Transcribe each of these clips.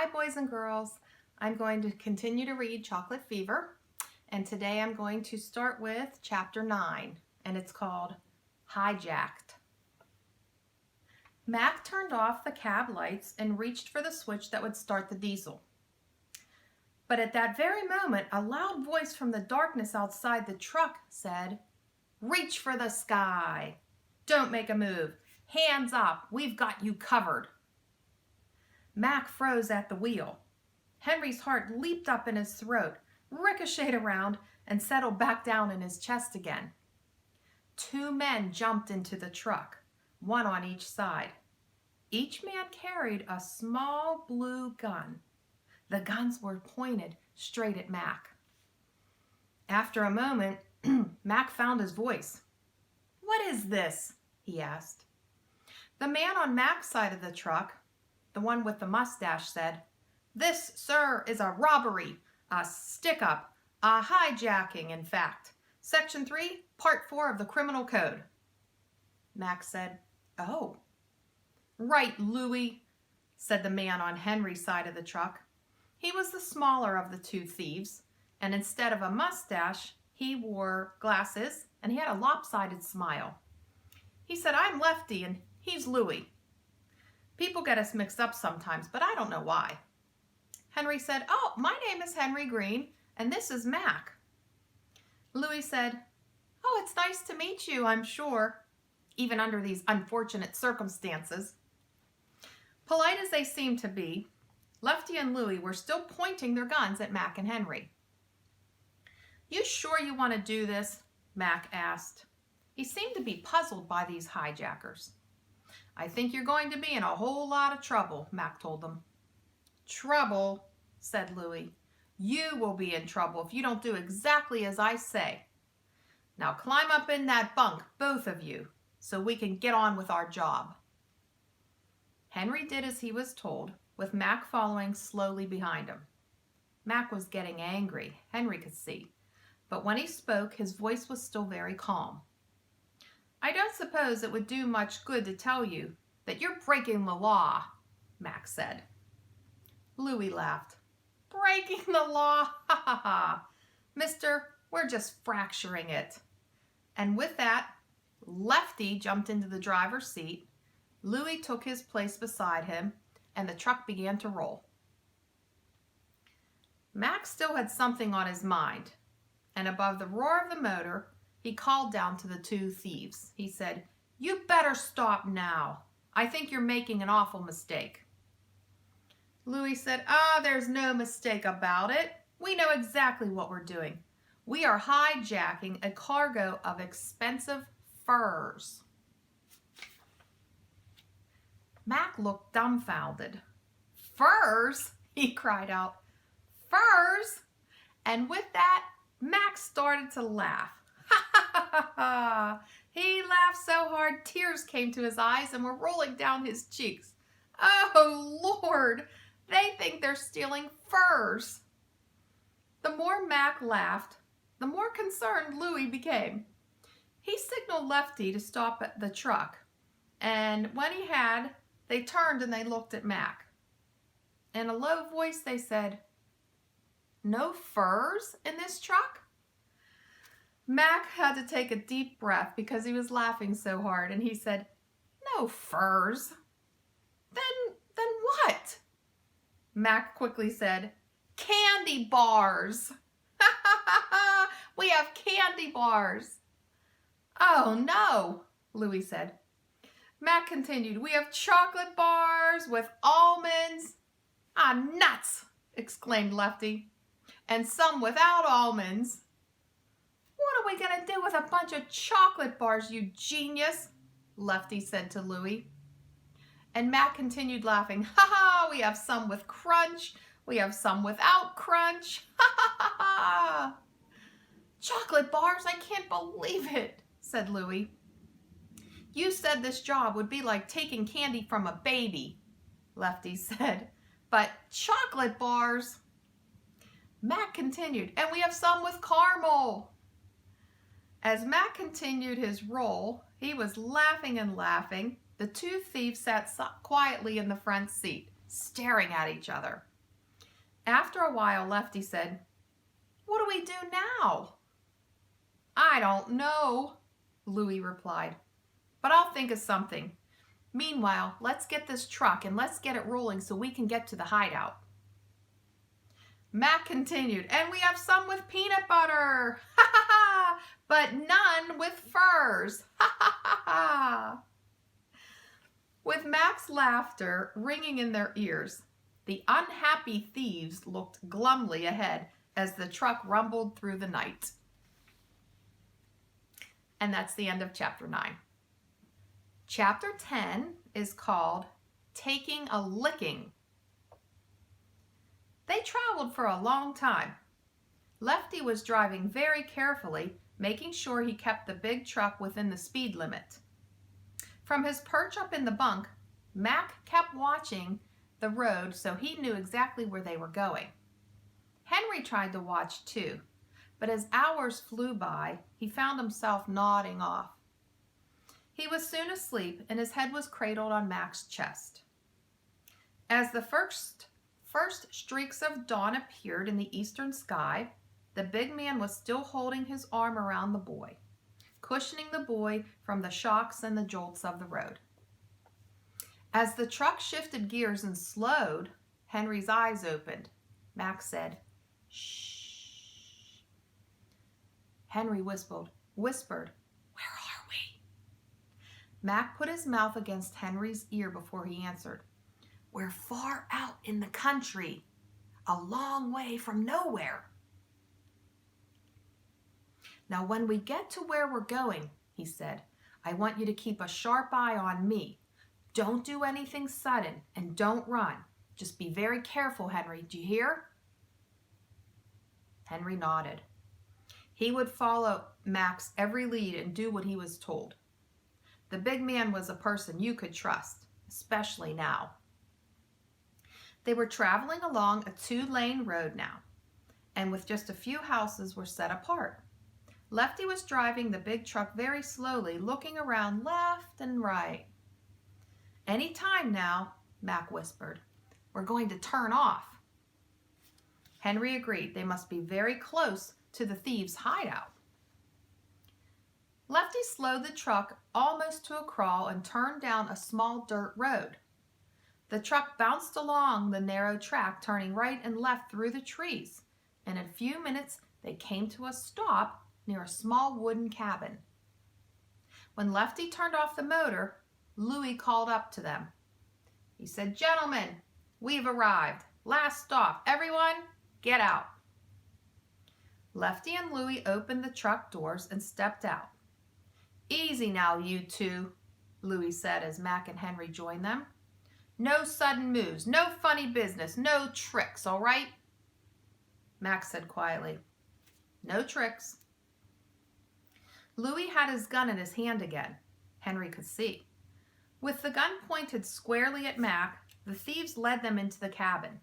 Hi, boys and girls. I'm going to continue to read Chocolate Fever, and today I'm going to start with Chapter 9, and it's called Hijacked. Mac turned off the cab lights and reached for the switch that would start the diesel. But at that very moment, a loud voice from the darkness outside the truck said, "Reach for the sky. Don't make a move. Hands up. We've got you covered." Mac froze at the wheel. Henry's heart leaped up in his throat, ricocheted around, and settled back down in his chest again. Two men jumped into the truck, one on each side. Each man carried a small blue gun. The guns were pointed straight at Mac. After a moment, Mac found his voice. "What is this?" he asked. The man on Mac's side of the truck, the one with the mustache, said, "This, sir, is a robbery, a stick-up, a hijacking, in fact. Section 3, Part 4 of the Criminal Code." Mac said, "Oh." "Right, Louie," said the man on Henry's side of the truck. He was the smaller of the two thieves, and instead of a mustache, he wore glasses, and he had a lopsided smile. He said, "I'm Lefty, and he's Louie. People get us mixed up sometimes, but I don't know why." Henry said, "Oh, my name is Henry Green, and this is Mac." Louis said, "Oh, it's nice to meet you, I'm sure, even under these unfortunate circumstances." Polite as they seemed to be, Lefty and Louis were still pointing their guns at Mac and Henry. "You sure you want to do this?" Mac asked. He seemed to be puzzled by these hijackers. "I think you're going to be in a whole lot of trouble," Mac told them. "Trouble?" said Louis. "You will be in trouble if you don't do exactly as I say. Now climb up in that bunk, both of you, so we can get on with our job." Henry did as he was told, with Mac following slowly behind him. Mac was getting angry, Henry could see, but when he spoke, his voice was still very calm. "I don't suppose it would do much good to tell you that you're breaking the law," Mac said. Louis laughed. "Breaking the law? Ha ha ha. Mister, we're just fracturing it." And with that, Lefty jumped into the driver's seat, Louis took his place beside him, and the truck began to roll. Mac still had something on his mind, and above the roar of the motor, he called down to the two thieves. He said, "You better stop now. I think you're making an awful mistake." Louis said, "There's no mistake about it. We know exactly what we're doing. We are hijacking a cargo of expensive furs." Mac looked dumbfounded. "Furs?" he cried out. "Furs?" And with that, Mac started to laugh. Ha ha ha ha! He laughed so hard tears came to his eyes and were rolling down his cheeks. "Oh, Lord! They think they're stealing furs." The more Mac laughed, the more concerned Louis became. He signaled Lefty to stop at the truck, and when he had, they turned and they looked at Mac. In a low voice they said, "No furs in this truck?" Mac had to take a deep breath because he was laughing so hard, and he said, "No furs? Then what?" Mac quickly said, "Candy bars." "Ha ha ha ha! We have candy bars." "Oh no," Louis said. Mac continued, "We have chocolate bars with almonds." "Ah, nuts!" exclaimed Lefty. "And some without almonds." "What are we going to do with a bunch of chocolate bars, you genius?" Lefty said to Louis. And Mac continued laughing. "Ha ha! We have some with crunch. We have some without crunch. Ha ha ha ha!" "Chocolate bars? I can't believe it," said Louis. "You said this job would be like taking candy from a baby," Lefty said. "But chocolate bars?" Mac continued, "And we have some with caramel." As Mac continued his roll, he was laughing and laughing. The two thieves sat quietly in the front seat, staring at each other. After a while, Lefty said, "What do we do now?" "I don't know," Louie replied, "but I'll think of something. Meanwhile, let's get this truck and let's get it rolling so we can get to the hideout." Mac continued, "And we have some with peanut butter, ha ha ha, but none with furs, ha ha ha ha." With Mac's laughter ringing in their ears, the unhappy thieves looked glumly ahead as the truck rumbled through the night. And that's the end of chapter 9. Chapter 10 is called Taking a Licking. They traveled for a long time. Lefty was driving very carefully, making sure he kept the big truck within the speed limit. From his perch up in the bunk, Mac kept watching the road so he knew exactly where they were going. Henry tried to watch too, but as hours flew by, he found himself nodding off. He was soon asleep, and his head was cradled on Mac's chest. As the first streaks of dawn appeared in the eastern sky, the big man was still holding his arm around the boy, cushioning the boy from the shocks and the jolts of the road. As the truck shifted gears and slowed, Henry's eyes opened. Mac said, "Shh." Henry whispered, "Where are we?" Mac put his mouth against Henry's ear before he answered, "We're far out in the country, a long way from nowhere." "Now when we get to where we're going," he said, "I want you to keep a sharp eye on me. Don't do anything sudden and don't run. Just be very careful, Henry. Do you hear?" Henry nodded. He would follow Mac's every lead and do what he was told. The big man was a person you could trust, especially now. They were traveling along a 2-lane road now, and with just a few houses were set apart. Lefty was driving the big truck very slowly, looking around left and right. "Any time now," Mac whispered. "We're going to turn off." Henry agreed they must be very close to the thieves' hideout. Lefty slowed the truck almost to a crawl and turned down a small dirt road. The truck bounced along the narrow track, turning right and left through the trees. In a few minutes, they came to a stop near a small wooden cabin. When Lefty turned off the motor, Louie called up to them. He said, "Gentlemen, we've arrived. Last stop. Everyone, get out." Lefty and Louie opened the truck doors and stepped out. "Easy now, you two," Louie said as Mac and Henry joined them. "No sudden moves, no funny business, no tricks, all right?" Mac said quietly, "No tricks." Louie had his gun in his hand again. Henry could see. With the gun pointed squarely at Mac, the thieves led them into the cabin.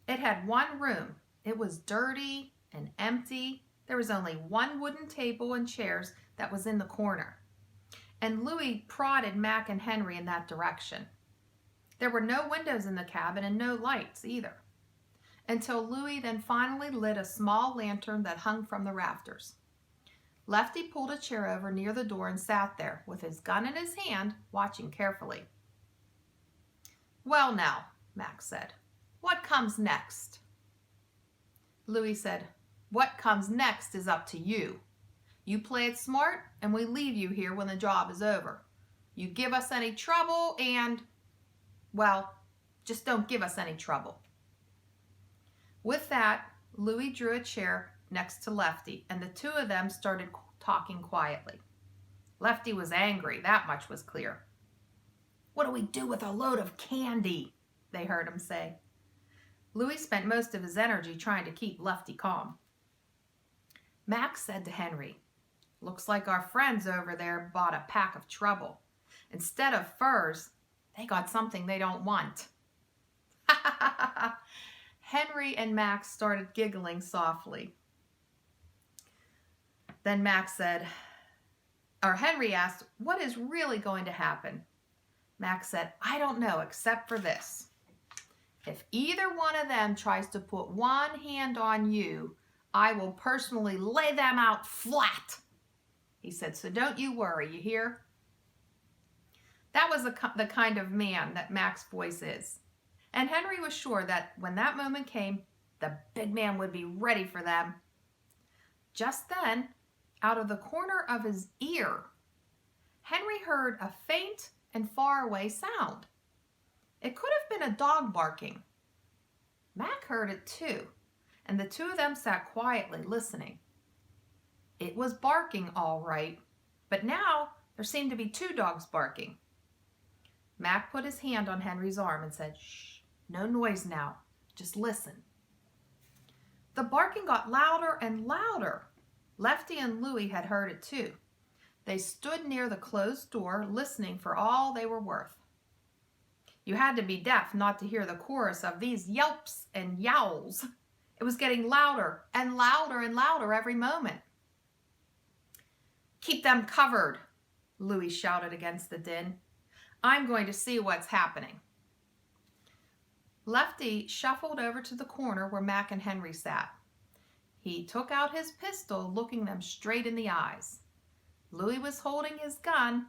It had one room. It was dirty and empty. There was only one wooden table and chairs that was in the corner. And Louie prodded Mac and Henry in that direction. There were no windows in the cabin and no lights either, until Louie then finally lit a small lantern that hung from the rafters. Lefty pulled a chair over near the door and sat there with his gun in his hand, watching carefully. "Well now," Mac said, "what comes next?" Louie said, "What comes next is up to you. You play it smart and we leave you here when the job is over. You give us any trouble and, well, just don't give us any trouble." With that, Louie drew a chair next to Lefty, and the two of them started talking quietly. Lefty was angry, that much was clear. "What do we do with a load of candy?" they heard him say. Louie spent most of his energy trying to keep Lefty calm. Mac said to Henry, "Looks like our friends over there bought a pack of trouble. Instead of furs, they got something they don't want." Henry and Mac started giggling softly. Then Henry asked, "What is really going to happen?" Mac said, "I don't know, except for this. If either one of them tries to put one hand on you, I will personally lay them out flat. He said, so don't you worry, you hear? That was the kind of man that Mac's voice is. And Henry was sure that when that moment came, the big man would be ready for them. Just then, out of the corner of his ear, Henry heard a faint and faraway sound. It could have been a dog barking. Mac heard it too, and the two of them sat quietly listening. It was barking all right, but now there seemed to be two dogs barking. Mac put his hand on Henry's arm and said, shh, no noise now, just listen. The barking got louder and louder. Lefty and Louie had heard it too. They stood near the closed door, listening for all they were worth. You had to be deaf not to hear the chorus of these yelps and yowls. It was getting louder and louder and louder every moment. Keep them covered, Louie shouted against the din. I'm going to see what's happening. Lefty shuffled over to the corner where Mac and Henry sat. He took out his pistol, looking them straight in the eyes. Louie was holding his gun.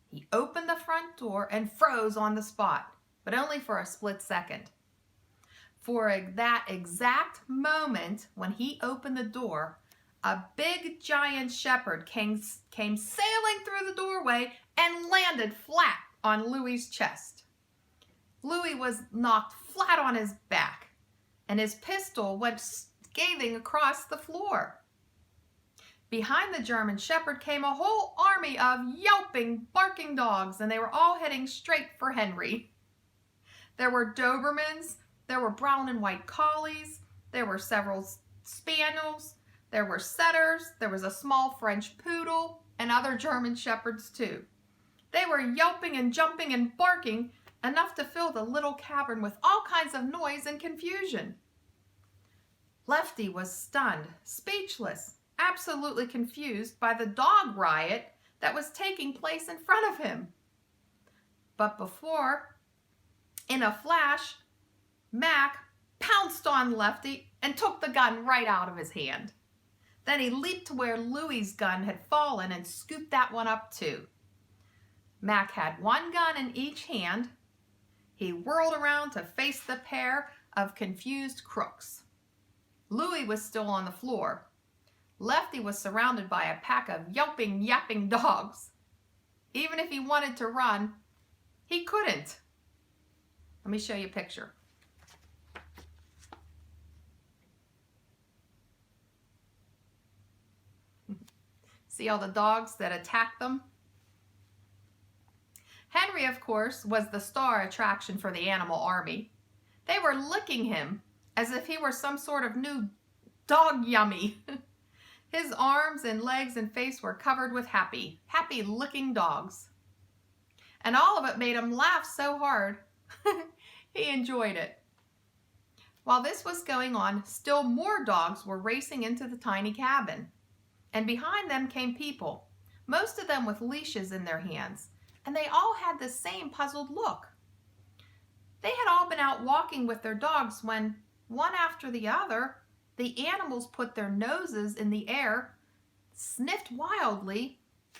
He opened the front door and froze on the spot, but only for a split second. For that exact moment when he opened the door, a big giant shepherd came sailing through the doorway and landed flat on Louie's chest. Louie was knocked flat on his back, and his pistol went scathing across the floor. Behind the German shepherd came a whole army of yelping, barking dogs, and they were all heading straight for Henry. There were Dobermans, there were brown and white collies, there were several spaniels, there were setters, there was a small French poodle, and other German shepherds too. They were yelping and jumping and barking, enough to fill the little cavern with all kinds of noise and confusion. Lefty was stunned, speechless, absolutely confused by the dog riot that was taking place in front of him. But before, in a flash, Mac pounced on Lefty and took the gun right out of his hand. Then he leaped to where Louie's gun had fallen and scooped that one up too. Mac had one gun in each hand. He whirled around to face the pair of confused crooks. Louie was still on the floor. Lefty was surrounded by a pack of yelping, yapping dogs. Even if he wanted to run, he couldn't. Let me show you a picture. See all the dogs that attacked them? Henry, of course, was the star attraction for the animal army. They were licking him as if he were some sort of new dog yummy. His arms and legs and face were covered with happy licking dogs. And all of it made him laugh so hard. He enjoyed it. While this was going on, still more dogs were racing into the tiny cabin. And behind them came people, most of them with leashes in their hands, and they all had the same puzzled look. They had all been out walking with their dogs when, one after the other, the animals put their noses in the air, sniffed wildly,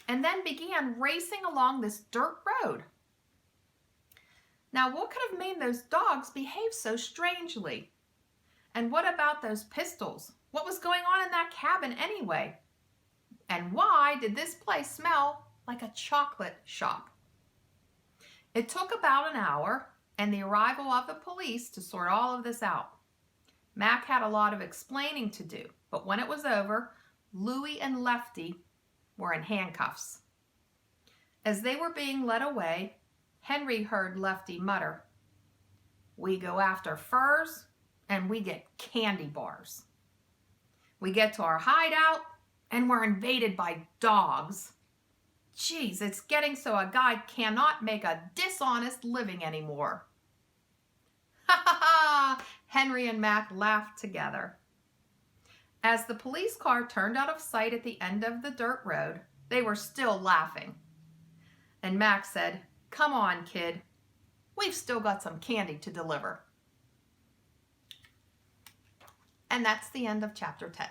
and then began racing along this dirt road. Now, what could have made those dogs behave so strangely? And what about those pistols? What was going on in that cabin anyway? And why did this place smell like a chocolate shop? It took about an hour and the arrival of the police to sort all of this out. Mac had a lot of explaining to do, but when it was over, Louie and Lefty were in handcuffs. As they were being led away, Henry heard Lefty mutter, "We go after furs and we get candy bars. We get to our hideout and we're invaded by dogs. Geez, it's getting so a guy cannot make a dishonest living anymore." Ha ha ha! Henry and Mac laughed together. As the police car turned out of sight at the end of the dirt road, they were still laughing. And Mac said, "Come on, kid. We've still got some candy to deliver." And that's the end of chapter 10.